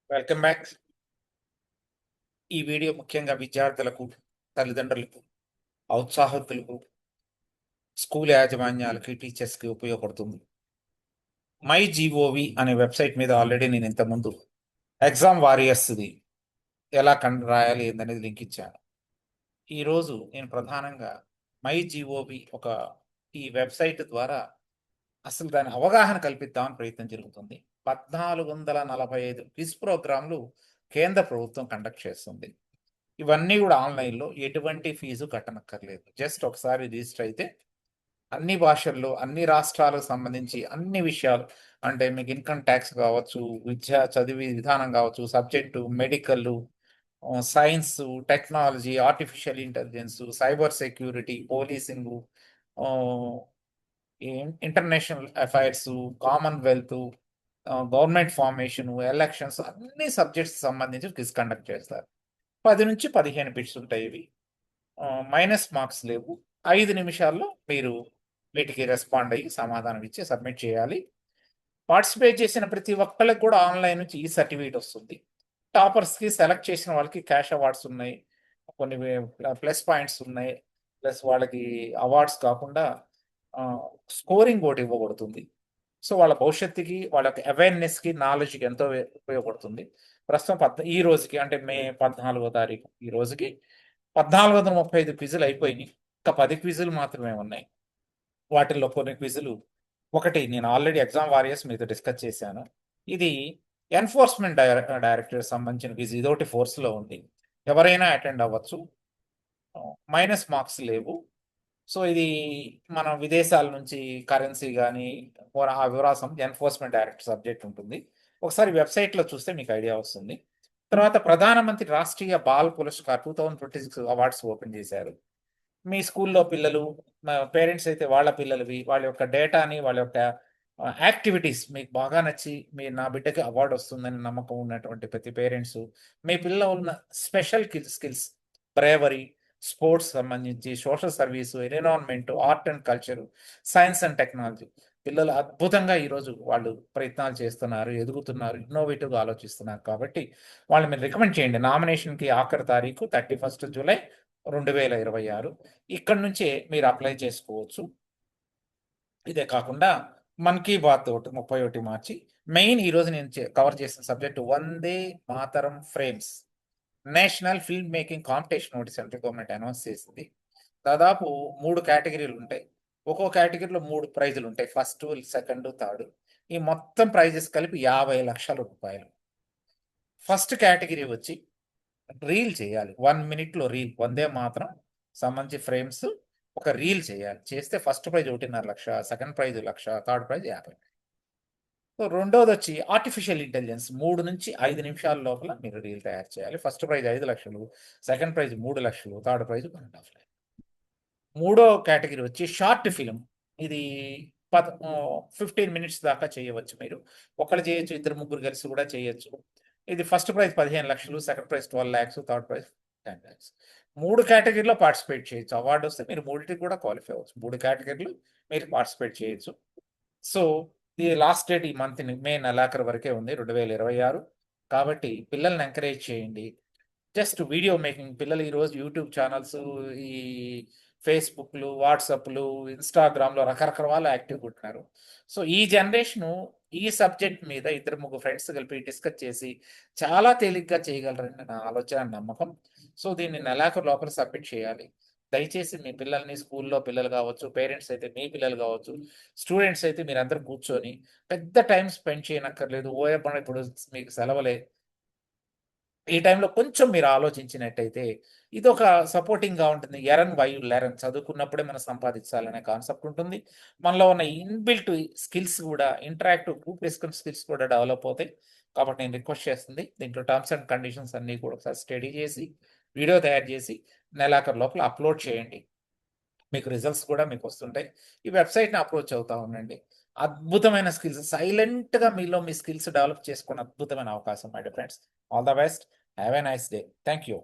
Welcome back. ఈ video ముఖ్యంగా విద్యార్థులకు, తల్లిదండ్రులకు, ఔత్సాహకులకు, స్కూల్ యాజమాన్యాలకి, టీచర్స్కి ఉపయోగపడుతుంది. మై జీఓవి అనే వెబ్సైట్ మీద ఆల్రెడీ నేను ఇంతకుముందు ఎగ్జామ్ వారియర్స్ది ఎలా రాయాలి ఏందనేది లింక్ ఇచ్చాను. ఈరోజు నేను ప్రధానంగా మై జీఓవి ఈ వెబ్సైట్ ద్వారా అసలు దాని అవగాహన కల్పిద్దామని ప్రయత్నం జరుగుతుంది. 1445 క్విజ్ ప్రోగ్రాంలు కేంద్ర ప్రభుత్వం కండక్ట్ చేస్తుంది. ఇవన్నీ కూడా ఆన్లైన్లో ఎటువంటి ఫీజు కట్టనక్కర్లేదు. జస్ట్ ఒకసారి రిజిస్టర్ అయితే అన్ని భాషల్లో అన్ని రాష్ట్రాలకు సంబంధించి అన్ని విషయాలు, అంటే మీకు ఇన్కమ్ ట్యాక్స్ కావచ్చు, విద్యా చదివి విధానం కావచ్చు, subject, medical, science, technology, artificial intelligence, cyber security, policing, international affairs, Commonwealth, government formation, elections, అన్ని సబ్జెక్ట్స్ సంబంధించి క్విజ్ కండక్ట్ చేస్తారు. 10 నుంచి 15 బిట్స్ ఉంటాయి. ఇవి మైనస్ మార్క్స్ లేవు. 5 నిమిషాల్లో మీరు వీటికి రెస్పాండ్ అయ్యి సమాధానం ఇచ్చి సబ్మిట్ చేయాలి. పార్టిసిపేట్ చేసిన ప్రతి ఒక్కళ్ళకి కూడా ఆన్లైన్ నుంచి ఈ సర్టిఫికేట్ వస్తుంది. టాపర్స్కి, సెలెక్ట్ చేసిన వాళ్ళకి క్యాష్ అవార్డ్స్ ఉన్నాయి, కొన్ని ప్లస్ పాయింట్స్ ఉన్నాయి. ప్లస్ వాళ్ళకి అవార్డ్స్ కాకుండా స్కోరింగ్ ఒకటి ఇవ్వబడుతుంది. సో వాళ్ళ భవిష్యత్తుకి, వాళ్ళ యొక్క అవేర్నెస్కి, నాలెడ్జ్కి ఎంతో ఉపయోగపడుతుంది. ప్రస్తుతం ఈ రోజుకి, అంటే మే 14వ తారీఖు ఈ రోజుకి 1435 క్విజులు అయిపోయినాయి. ఇంకా 10 క్విజులు మాత్రమే ఉన్నాయి. వాటిల్లో కొన్ని క్విజులు, ఒకటి నేను ఆల్రెడీ ఎగ్జామ్ వారియర్స్ మీతో డిస్కస్ చేశాను. ఇది ఎన్ఫోర్స్మెంట్ డైరెక్టరేట్ సంబంధించిన క్విజ్. ఇదొకటి ఫోర్స్లో ఉంది, ఎవరైనా అటెండ్ అవ్వచ్చు. మైనస్ మార్క్స్ లేవు. సో ఇది మనం విదేశాల నుంచి కరెన్సీ కానీ ఆ వివరాసం ఎన్ఫోర్స్మెంట్ డైరెక్టర్ సబ్జెక్ట్ ఉంటుంది. ఒకసారి వెబ్సైట్లో చూస్తే మీకు ఐడియా వస్తుంది. తర్వాత ప్రధానమంత్రి రాష్ట్రీయ బాల్ పురస్కార్ 2026 అవార్డ్స్ ఓపెన్ చేశారు. మీ స్కూల్లో పిల్లలు, పేరెంట్స్ అయితే వాళ్ళ పిల్లలవి, వాళ్ళ యొక్క డేటాని, వాళ్ళ యొక్క యాక్టివిటీస్ మీకు బాగా నచ్చి, నా బిడ్డకి అవార్డు వస్తుందని నమ్మకం ఉన్నటువంటి ప్రతి పేరెంట్స్, మీ పిల్లలు ఉన్న స్పెషల్ స్కిల్స్, బ్రేవరీ, స్పోర్ట్స్ సంబంధించి, social service, environment, art and culture, science and technology, పిల్లలు అద్భుతంగా ఈరోజు వాళ్ళు ప్రయత్నాలు చేస్తున్నారు, ఎదుగుతున్నారు, ఇన్నోవేటివ్గా ఆలోచిస్తున్నారు. కాబట్టి వాళ్ళు మీరు రికమెండ్ చేయండి. నామినేషన్కి ఆఖరి తారీఖు 31 జూలై 2026. ఇక్కడ నుంచే మీరు అప్లై చేసుకోవచ్చు. ఇదే కాకుండా మన్ కీ బాత్ ఒకటి 31 మార్చి. మెయిన్ ఈరోజు నేను కవర్ చేసిన subject Vande Mataram frames, national film making competition ఒకటి సెంట్రల్ గవర్నమెంట్ అనౌన్స్ చేసింది. దాదాపు 3 కేటగిరీలు ఉంటాయి. ఒక్కో కేటగిరీలో 3 ప్రైజులు ఉంటాయి, ఫస్ట్, సెకండ్, థర్డ్. ఈ మొత్తం ప్రైజెస్ కలిపి 50 లక్షల రూపాయలు. ఫస్ట్ కేటగిరీ వచ్చి రీల్ చేయాలి, 1 మినిట్లో రీల్, వందే మాత్రం సంబంధించి ఫ్రేమ్స్ ఒక రీల్ చేయాలి. చేస్తే ఫస్ట్ ప్రైజ్ 1.5 లక్ష, సెకండ్ ప్రైజ్ 1 లక్ష, థర్డ్ ప్రైజ్ 50. సో రెండోది వచ్చి ఆర్టిఫిషియల్ ఇంటెలిజెన్స్, 3 నుంచి 5 నిమిషాల లోపల మీరు రీల్ తయారు చేయాలి. ఫస్ట్ ప్రైజ్ 5 లక్షలు, సెకండ్ ప్రైజ్ 3 లక్షలు, థర్డ్ ప్రైజ్ 1.5 లక్షలు. మూడో కేటగిరీ వచ్చి షార్ట్ ఫిలిం. ఇది 15 మినిట్స్ దాకా చేయవచ్చు. మీరు ఒకళ్ళు చేయొచ్చు, ఇద్దరు ముగ్గురు కలిసి కూడా చేయొచ్చు. ఇది ఫస్ట్ ప్రైజ్ 15 లక్షలు, second prize 12 lakhs, third prize 10 lakhs. 3 కేటగిరీలో పార్టిసిపేట్ చేయొచ్చు. అవార్డు వస్తే మీరు 3టికి కూడా క్వాలిఫై అవ్వచ్చు. 3 కేటగిరీలు మీరు పార్టిసిపేట్ చేయొచ్చు. సో ఈ లాస్ట్ డేట్ ఈ మంత్ మే నెలాఖరు వరకే ఉంది, 2026. కాబట్టి పిల్లల్ని ఎంకరేజ్ చేయండి. జస్ట్ వీడియో మేకింగ్, పిల్లలు ఈరోజు యూట్యూబ్ ఛానల్స్, ఈ ఫేస్బుక్లు, వాట్సాప్లు, ఇన్స్టాగ్రామ్లో రకరకాల యాక్టివ్గా ఉంటున్నారు. సో ఈ జనరేషను ఈ సబ్జెక్ట్ మీద 2-3 ఫ్రెండ్స్ కలిపి డిస్కస్ చేసి చాలా తేలిగ్గా చేయగలరని నా ఆలోచన, నమ్మకం. సో దీన్ని నెలాఖరు లోపల సబ్మిట్ చేయాలి. దయచేసి మీ పిల్లల్ని, స్కూల్లో పిల్లలు కావచ్చు, పేరెంట్స్ అయితే మీ పిల్లలు కావచ్చు, స్టూడెంట్స్ అయితే మీరందరూ కూర్చొని పెద్ద టైం స్పెండ్ చేయనక్కర్లేదు. ఓయబ్బా ఇప్పుడు మీకు సెలవులే, ఈ టైంలో కొంచెం మీరు ఆలోచించినట్టయితే ఇదొక సపోర్టింగ్‌గా ఉంటుంది. ఎర్న్ వై యు లెర్న్, చదువుకున్నప్పుడే మనం సంపాదించాలనే కాన్సెప్ట్ ఉంటుంది. మనలో ఉన్న ఇన్‌బిల్ట్ స్కిల్స్ కూడా, ఇంటరాక్టివ్ గ్రూప్ డిస్కషన్ స్కిల్స్ కూడా డెవలప్ అవుతాయి. కాబట్టి నేను రిక్వెస్ట్ చేస్తుంది, దీంట్లో టర్మ్స్ అండ్ కండిషన్స్ అన్నీ కూడా ఒకసారి స్టడీ చేసి, వీడియో తయారు చేసి నెలాఖరు లోపల అప్లోడ్ చేయండి. మీకు రిజల్ట్స్ కూడా మీకు వస్తుంటాయి. ఈ వెబ్‌సైట్‌ని అప్రోచ్ అవుతా ఉండండి. అద్భుతమైన స్కిల్స్, సైలెంట్‌గా మీలో మీ స్కిల్స్ డెవలప్ చేసుకునే అద్భుతమైన అవకాశం my dear friends. All the best. Have a nice day. Thank you.